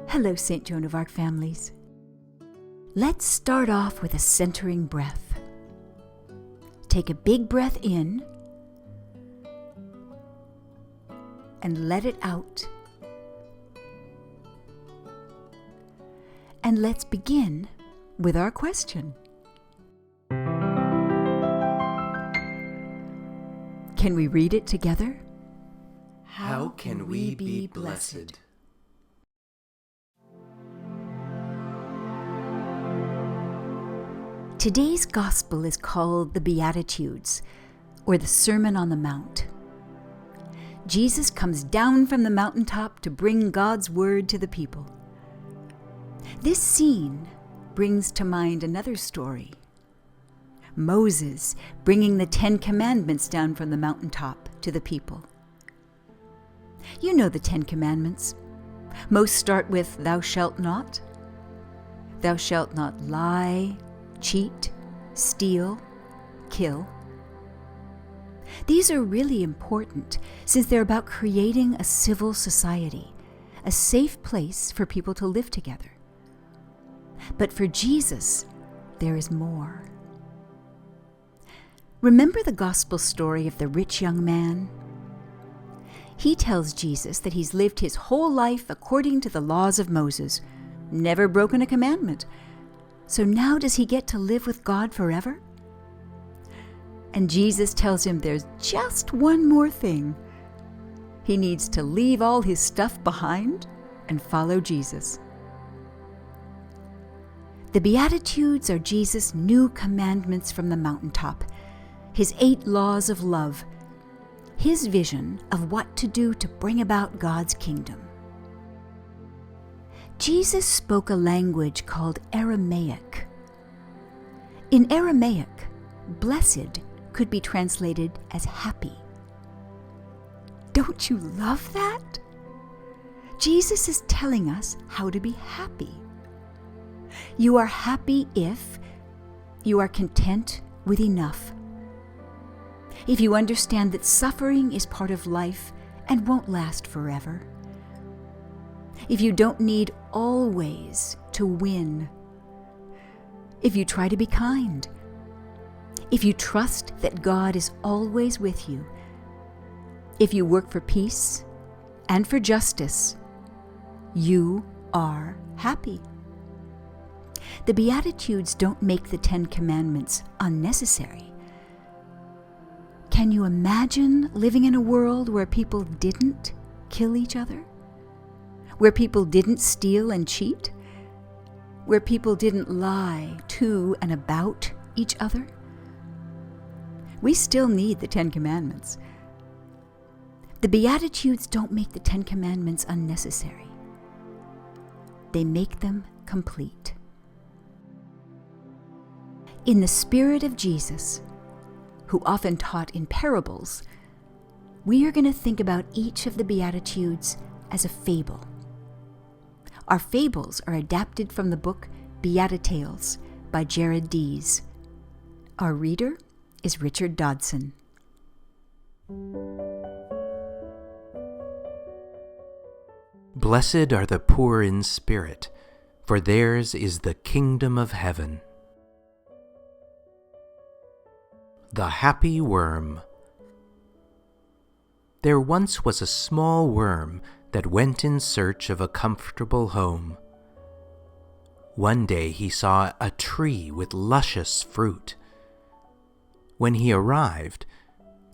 Hello, St. Joan of Arc families. Let's start off with a centering breath. Take a big breath in and let it out. And let's begin with our question. Can we read it together? How can we be blessed? Today's gospel is called the Beatitudes, or the Sermon on the Mount. Jesus comes down from the mountaintop to bring God's word to the people. This scene brings to mind another story. Moses bringing the 10 Commandments down from the mountaintop to the people. You know the 10 Commandments. Most start with, "Thou shalt not." Thou shalt not lie, cheat, steal, kill. These are really important since they're about creating a civil society, a safe place for people to live together. But for Jesus, there is more. Remember the gospel story of the rich young man? He tells Jesus that he's lived his whole life according to the laws of Moses, never broken a commandment. So now does he get to live with God forever? And Jesus tells him there's just one more thing. He needs to leave all his stuff behind and follow Jesus. The Beatitudes are Jesus' new commandments from the mountaintop, his 8 laws of love, his vision of what to do to bring about God's kingdom. Jesus spoke a language called Aramaic. In Aramaic, blessed could be translated as happy. Don't you love that? Jesus is telling us how to be happy. You are happy if you are content with enough. If you understand that suffering is part of life and won't last forever. If you don't need always to win. If you try to be kind. If you trust that God is always with you. If you work for peace and for justice, you are happy. The Beatitudes don't make the 10 Commandments unnecessary. Can you imagine living in a world where people didn't kill each other? Where people didn't steal and cheat? Where people didn't lie to and about each other? We still need the 10 Commandments. The Beatitudes don't make the 10 Commandments unnecessary. They make them complete. In the spirit of Jesus, who often taught in parables, we are going to think about each of the Beatitudes as a fable. Our fables are adapted from the book Beatitudes by Jared Dees. Our reader is Richard Dodson. Blessed are the poor in spirit, for theirs is the kingdom of heaven. The Happy Worm. There once was a small worm that went in search of a comfortable home. One day he saw a tree with luscious fruit. When he arrived,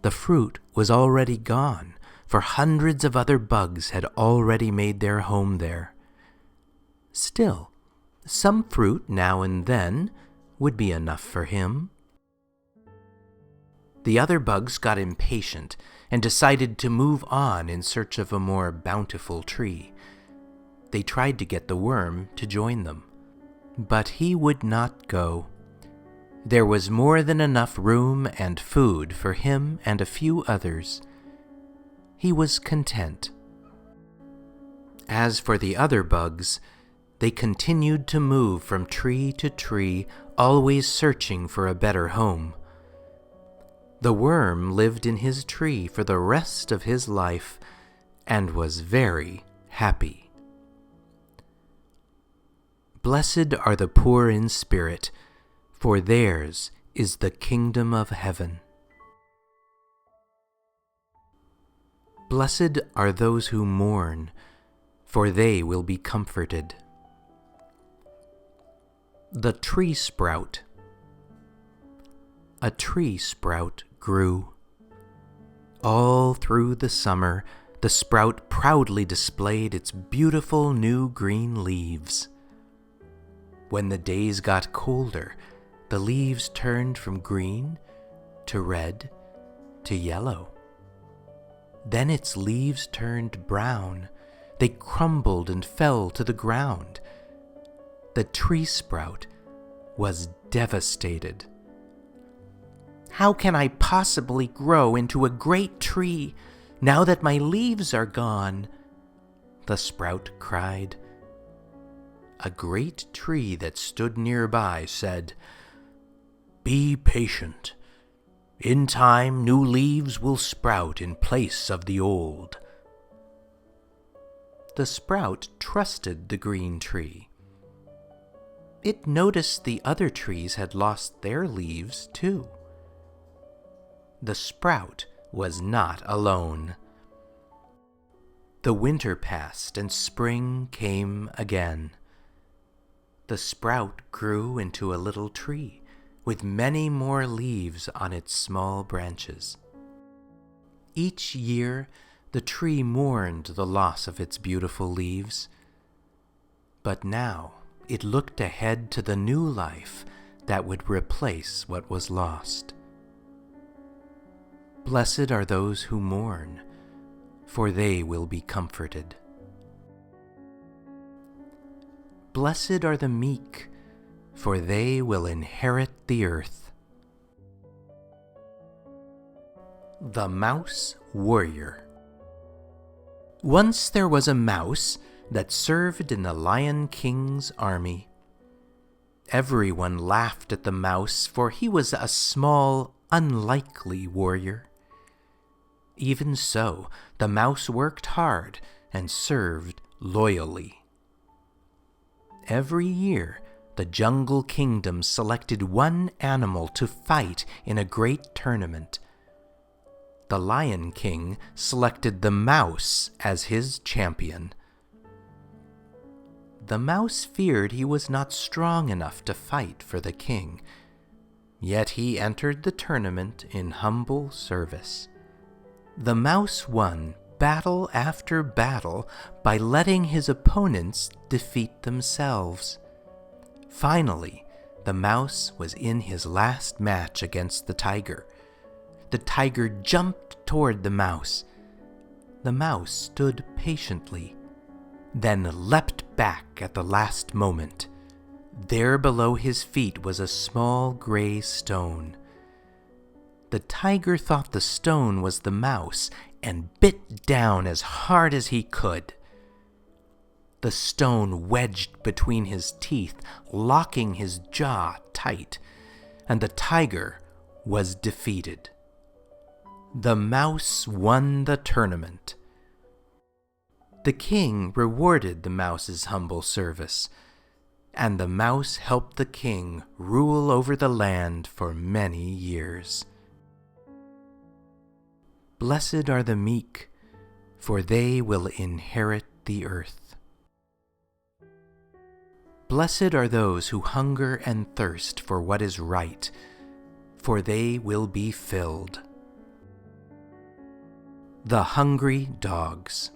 the fruit was already gone, for hundreds of other bugs had already made their home there. Still, some fruit now and then would be enough for him. The other bugs got impatient and decided to move on in search of a more bountiful tree. They tried to get the worm to join them, but he would not go. There was more than enough room and food for him and a few others. He was content. As for the other bugs, they continued to move from tree to tree, always searching for a better home. The worm lived in his tree for the rest of his life, and was very happy. Blessed are the poor in spirit, for theirs is the kingdom of heaven. Blessed are those who mourn, for they will be comforted. The tree sprout. A tree sprout grew. All through the summer, the sprout proudly displayed its beautiful new green leaves. When the days got colder, the leaves turned from green to red to yellow. Then its leaves turned brown. They crumbled and fell to the ground. The tree sprout was devastated. How can I possibly grow into a great tree now that my leaves are gone? The sprout cried. A great tree that stood nearby said, "Be patient. In time, new leaves will sprout in place of the old." The sprout trusted the green tree. It noticed the other trees had lost their leaves too. The sprout was not alone. The winter passed and spring came again. The sprout grew into a little tree with many more leaves on its small branches. Each year, the tree mourned the loss of its beautiful leaves. But now it looked ahead to the new life that would replace what was lost. Blessed are those who mourn, for they will be comforted. Blessed are the meek, for they will inherit the earth. The Mouse Warrior. Once there was a mouse that served in the Lion King's army. Everyone laughed at the mouse, for he was a small, unlikely warrior. Even so, the mouse worked hard and served loyally. Every year, the jungle kingdom selected one animal to fight in a great tournament. The Lion King selected the mouse as his champion. The mouse feared he was not strong enough to fight for the king, yet he entered the tournament in humble service. The mouse won battle after battle by letting his opponents defeat themselves. Finally, the mouse was in his last match against the tiger. The tiger jumped toward the mouse. The mouse stood patiently, then leapt back at the last moment. There below his feet was a small gray stone. The tiger thought the stone was the mouse and bit down as hard as he could. The stone wedged between his teeth, locking his jaw tight, and the tiger was defeated. The mouse won the tournament. The king rewarded the mouse's humble service, and the mouse helped the king rule over the land for many years. Blessed are the meek, for they will inherit the earth. Blessed are those who hunger and thirst for what is right, for they will be filled. The Hungry Dogs.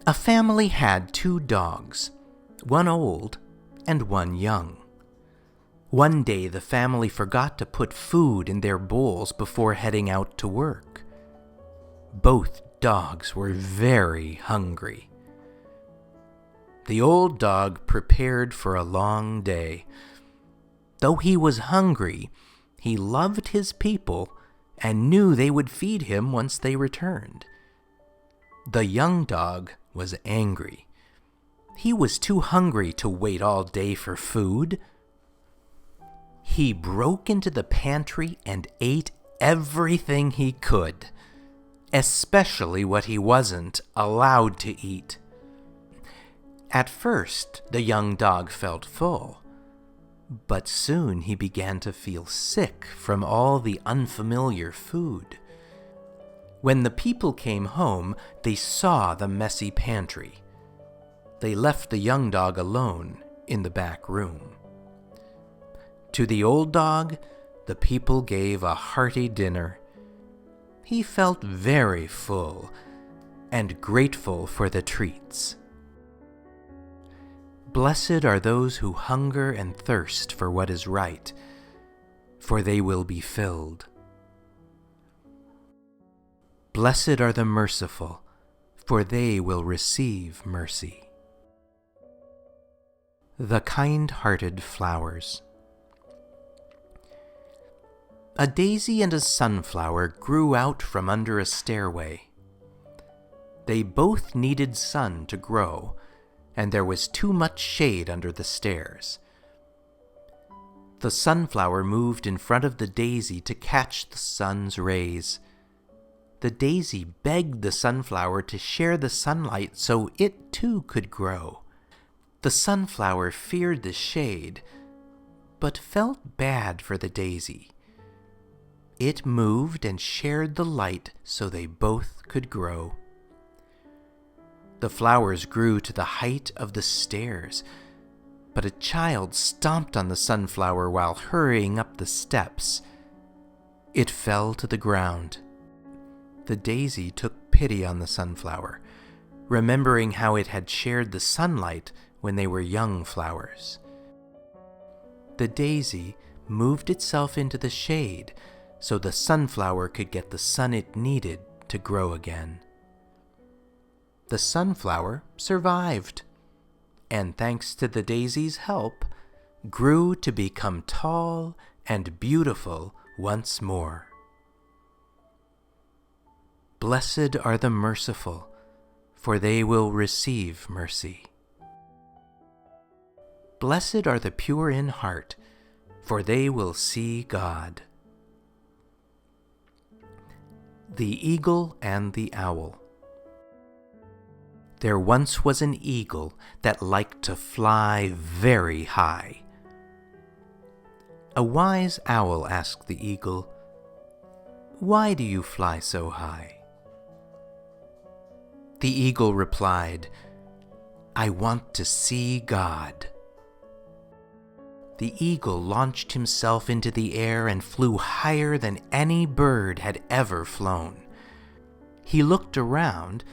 A family had 2 dogs, one old and one young. One day the family forgot to put food in their bowls before heading out to work. Both dogs were very hungry. The old dog prepared for a long day. Though he was hungry, he loved his people and knew they would feed him once they returned. The young dog was angry. He was too hungry to wait all day for food. He broke into the pantry and ate everything he could. especially what he wasn't allowed to eat. At first, the young dog felt full, but soon he began to feel sick from all the unfamiliar food. When the people came home, they saw the messy pantry. They left the young dog alone in the back room. To the old dog, the people gave a hearty dinner. He felt very full and grateful for the treats. Blessed are those who hunger and thirst for what is right, for they will be filled. Blessed are the merciful, for they will receive mercy. The kind-hearted flowers. A daisy and a sunflower grew out from under a stairway. They both needed sun to grow, and there was too much shade under the stairs. The sunflower moved in front of the daisy to catch the sun's rays. The daisy begged the sunflower to share the sunlight so it too could grow. The sunflower feared the shade, but felt bad for the daisy. It moved and shared the light so they both could grow. The flowers grew to the height of the stairs, but a child stomped on the sunflower while hurrying up the steps. It fell to the ground. The daisy took pity on the sunflower, remembering how it had shared the sunlight when they were young flowers. The daisy moved itself into the shade so the sunflower could get the sun it needed to grow again. The sunflower survived, and thanks to the daisy's help, grew to become tall and beautiful once more. Blessed are the merciful, for they will receive mercy. Blessed are the pure in heart, for they will see God. The Eagle and the Owl. There once was an eagle that liked to fly very high. A wise owl asked the eagle, "Why do you fly so high?" The eagle replied, "I want to see God." The eagle launched himself into the air and flew higher than any bird had ever flown. He looked around,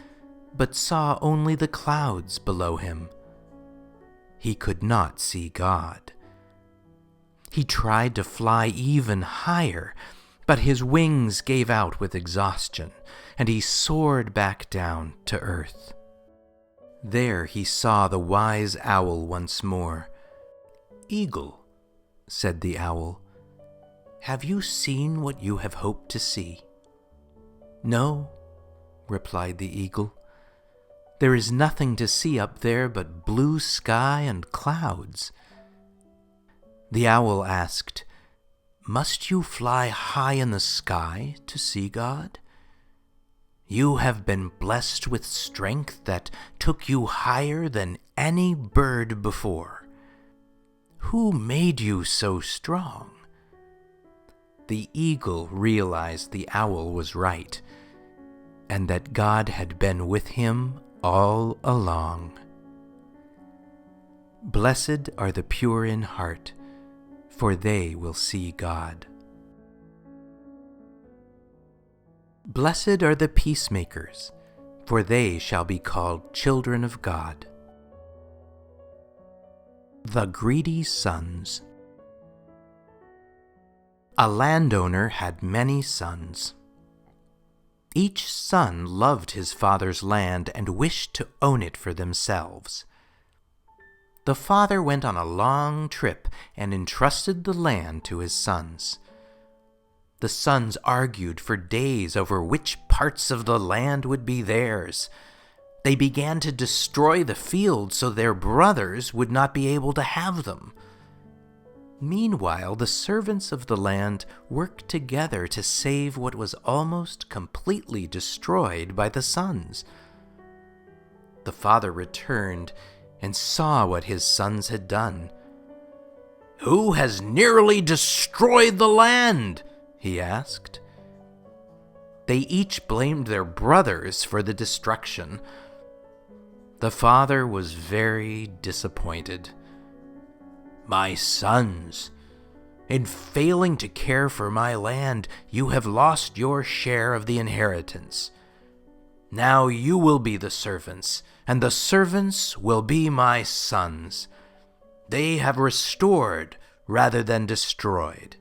but saw only the clouds below him. He could not see God. He tried to fly even higher, but his wings gave out with exhaustion, and he soared back down to earth. There he saw the wise owl once more. "Eagle," said the owl, "have you seen what you have hoped to see?" "No," replied the eagle. "There is nothing to see up there but blue sky and clouds." The owl asked, "Must you fly high in the sky to see God? You have been blessed with strength that took you higher than any bird before. Who made you so strong?" The eagle realized the owl was right, and that God had been with him all along. Blessed are the pure in heart, for they will see God. Blessed are the peacemakers, for they shall be called children of God. The greedy sons. A landowner had many sons. Each son loved his father's land and wished to own it for themselves. The father went on a long trip and entrusted the land to his sons. The sons argued for days over which parts of the land would be theirs. They began to destroy the fields so their brothers would not be able to have them. Meanwhile, the servants of the land worked together to save what was almost completely destroyed by the sons. The father returned and saw what his sons had done. "Who has nearly destroyed the land?" he asked. They each blamed their brothers for the destruction. The father was very disappointed. "My sons, in failing to care for my land, you have lost your share of the inheritance. Now you will be the servants, and the servants will be my sons. They have restored rather than destroyed.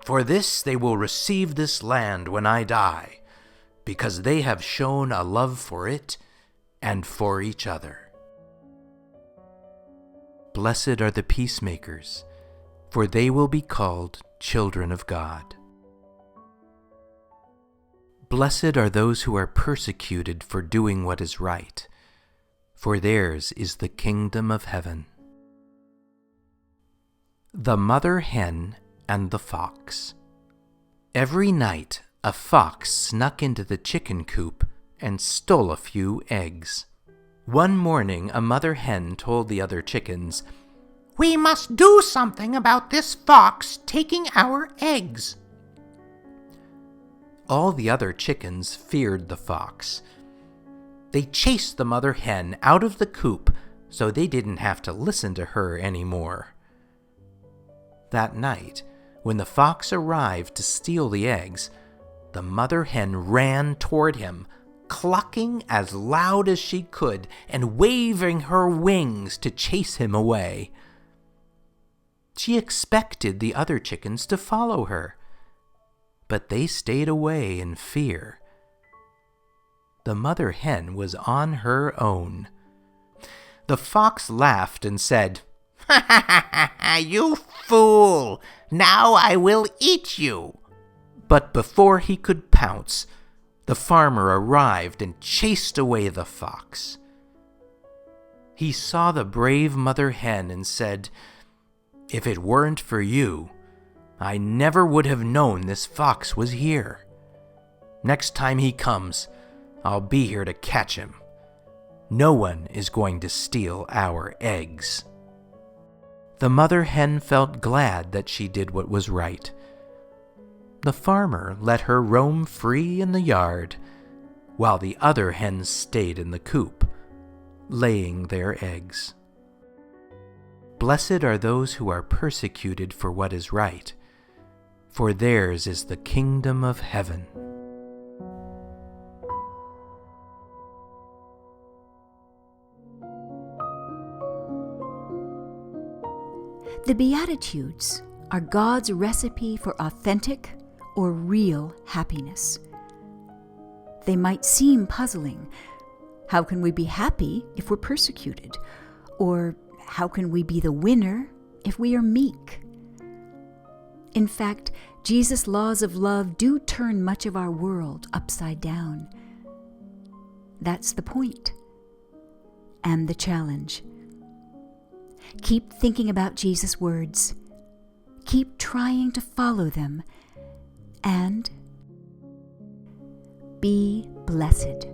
For this they will receive this land when I die, because they have shown a love for it and for each other." Blessed are the peacemakers, for they will be called children of God. Blessed are those who are persecuted for doing what is right, for theirs is the kingdom of heaven. The Mother Hen and the Fox. Every night, a fox snuck into the chicken coop and stole a few eggs. One morning, a mother hen told the other chickens, "We must do something about this fox taking our eggs." All the other chickens feared the fox. They chased the mother hen out of the coop so they didn't have to listen to her anymore. That night, when the fox arrived to steal the eggs, the mother hen ran toward him, clucking as loud as she could and waving her wings to chase him away. She expected the other chickens to follow her, but they stayed away in fear. The mother hen was on her own. The fox laughed and said, "Ha ha ha ha, you fool! Now I will eat you!" But before he could pounce, the farmer arrived and chased away the fox. He saw the brave mother hen and said, "If it weren't for you, I never would have known this fox was here. Next time he comes, I'll be here to catch him. No one is going to steal our eggs." The mother hen felt glad that she did what was right. The farmer let her roam free in the yard, while the other hens stayed in the coop, laying their eggs. Blessed are those who are persecuted for what is right, for theirs is the kingdom of heaven. The Beatitudes are God's recipe for authentic or real happiness. They might seem puzzling. How can we be happy if we're persecuted? Or how can we be the winner if we are meek? In fact, Jesus' laws of love do turn much of our world upside down. That's the point and the challenge. Keep thinking about Jesus' words. Keep trying to follow them. And be blessed.